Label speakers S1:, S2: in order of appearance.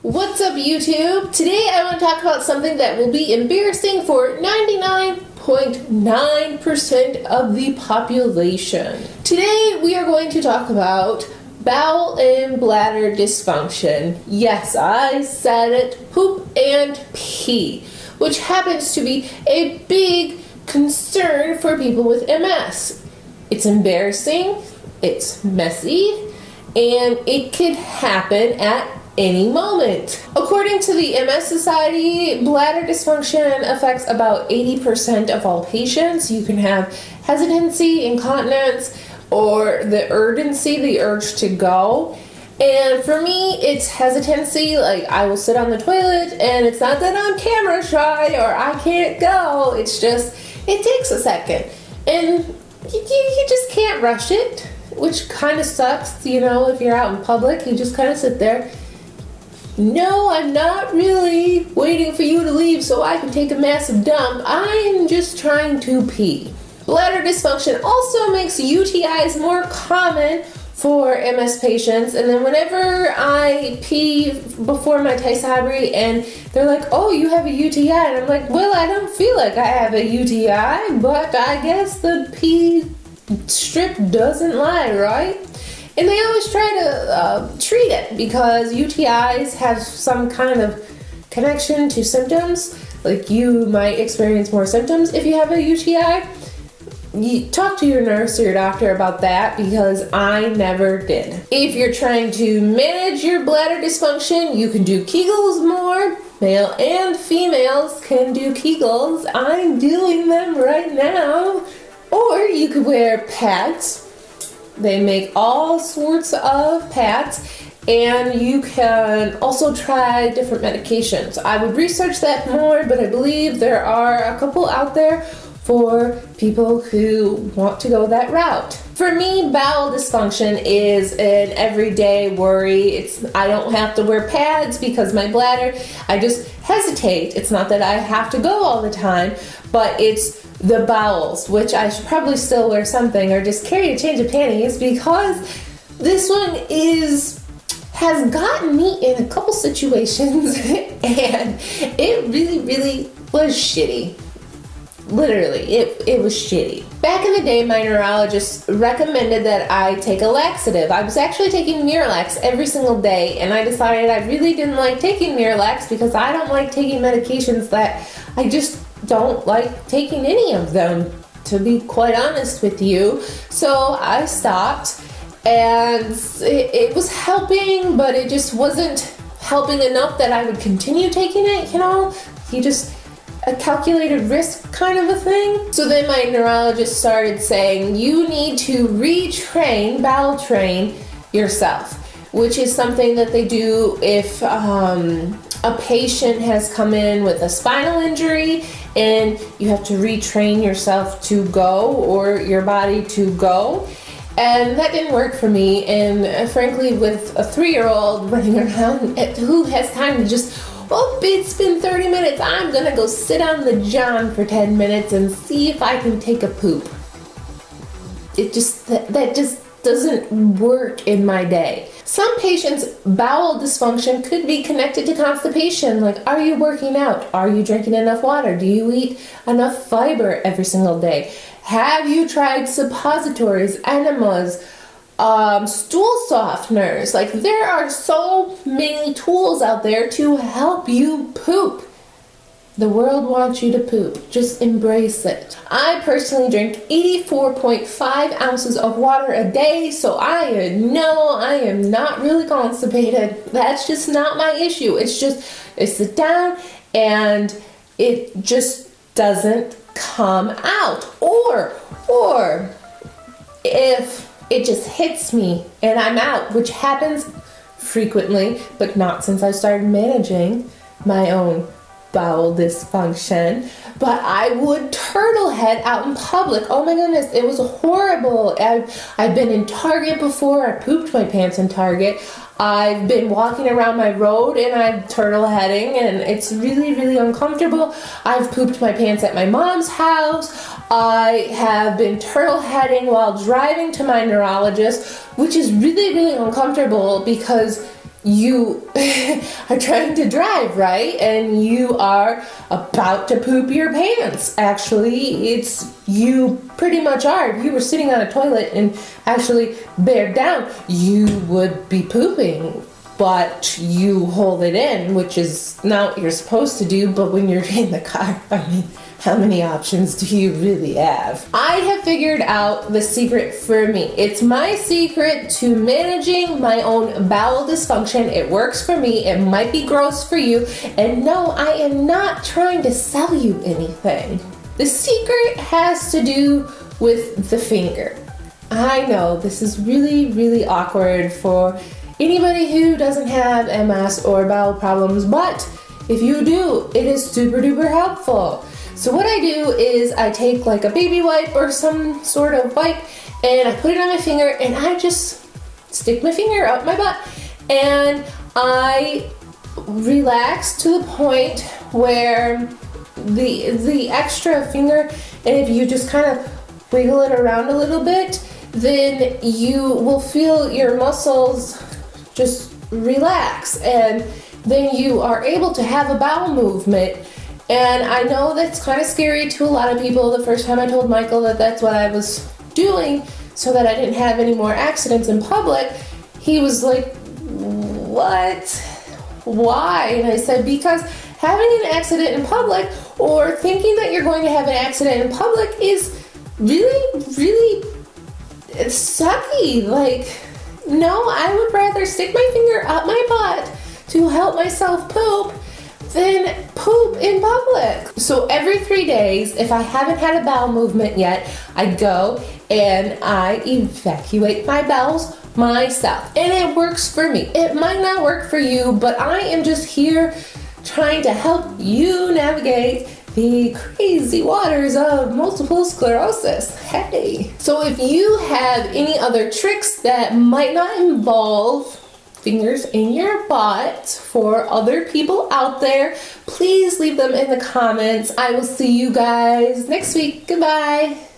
S1: What's up, YouTube? Today I want to talk about something that will be embarrassing for 99.9% of the population. Today we are going to talk about bowel and bladder dysfunction. Yes, I said it, poop and pee, which happens to be a big concern for people with MS. It's embarrassing, it's messy, and it could happen at any moment. According to the MS Society, bladder dysfunction affects about 80% of all patients. You can have hesitancy, incontinence, or the urgency, the urge to go. And for me, it's hesitancy. Like, I will sit on the toilet, and it's not that I'm camera shy or I can't go. It's just, it takes a second. And you just can't rush it, which kind of sucks, you know, if you're out in public, you just kind of sit there. No, I'm not really waiting for you to leave so I can take a massive dump. I'm just trying to pee. Bladder dysfunction also makes UTIs more common for MS patients. And then whenever I pee before my Tysabri and they're like, oh, you have a UTI. And I'm like, well, I don't feel like I have a UTI, but I guess the pee strip doesn't lie, right? And they always try to treat it because UTIs have some kind of connection to symptoms. Like, you might experience more symptoms if you have a UTI. You talk to your nurse or your doctor about that, because I never did. If you're trying to manage your bladder dysfunction, you can do Kegels more. Male and females can do Kegels. I'm doing them right now. Or you could wear pads. They make all sorts of pads, and you can also try different medications. I would research that more, but I believe there are a couple out there for people who want to go that route. For me, bowel dysfunction is an everyday worry. I don't have to wear pads because my bladder, I just hesitate. It's not that I have to go all the time, but it's the bowels, which I should probably still wear something or just carry a change of panties, because this one has gotten me in a couple situations and it really was shitty. Literally, it was shitty. Back in the day, my neurologist recommended that I take a laxative. I was actually taking Miralax every single day, and I decided I really didn't like taking Miralax because I don't like taking medications that I just don't like taking any of them, to be quite honest with you. So I stopped, and it was helping, but it just wasn't helping enough that I would continue taking it, you know? A calculated risk kind of a thing. So then my neurologist started saying, you need to bowel train yourself, which is something that they do if a patient has come in with a spinal injury and you have to retrain yourself to go, or your body to go. And that didn't work for me. And frankly, with a 3-year-old running around, who has time to just, well, it's been 30 minutes. I'm gonna go sit on the john for 10 minutes and see if I can take a poop. That just doesn't work in my day. Some patients' bowel dysfunction could be connected to constipation. Like, are you working out? Are you drinking enough water? Do you eat enough fiber every single day? Have you tried suppositories, enemas, stool softeners? Like, there are so many tools out there to help you poop. The world wants you to poop. Just embrace it. I personally drink 84.5 ounces of water a day, so I know I am not really constipated. That's just not my issue. It's just, I sit down and it just doesn't come out. Or if it just hits me and I'm out, which happens frequently, but not since I started managing my own bowel dysfunction. But I would turtle head out in public. Oh my goodness, it was horrible. I've been in Target before. I pooped my pants in Target. I've been walking around my road and I'm turtle heading, and it's really uncomfortable. I've pooped my pants at my mom's house. I have been turtle heading while driving to my neurologist, which is really uncomfortable because you are trying to drive, right? And you are about to poop your pants. Actually, you pretty much are. If you were sitting on a toilet and actually bared down, you would be pooping. But you hold it in, which is not what you're supposed to do. But when you're in the car, I mean, how many options do you really have? I have figured out the secret for me. It's my secret to managing my own bowel dysfunction. It works for me. It might be gross for you. And no, I am not trying to sell you anything. The secret has to do with the finger. I know this is really, really awkward for anybody who doesn't have MS or bowel problems, but if you do, it is super duper helpful. So what I do is I take like a baby wipe or some sort of wipe and I put it on my finger and I just stick my finger up my butt and I relax to the point where the extra finger, and if you just kind of wiggle it around a little bit, then you will feel your muscles just relax, and then you are able to have a bowel movement. And I know that's kind of scary to a lot of people. The first time I told Michael that that's what I was doing so that I didn't have any more accidents in public, he was like, what? Why? And I said, because having an accident in public or thinking that you're going to have an accident in public is really, really sucky. Like, no, I would rather stick my finger up my butt to help myself poop than poop in public. So every 3 days, if I haven't had a bowel movement yet, I go and I evacuate my bowels myself. And it works for me. It might not work for you, but I am just here trying to help you navigate the crazy waters of multiple sclerosis. Hey. So if you have any other tricks that might not involve fingers in your butt for other people out there, please leave them in the comments. I will see you guys next week. Goodbye.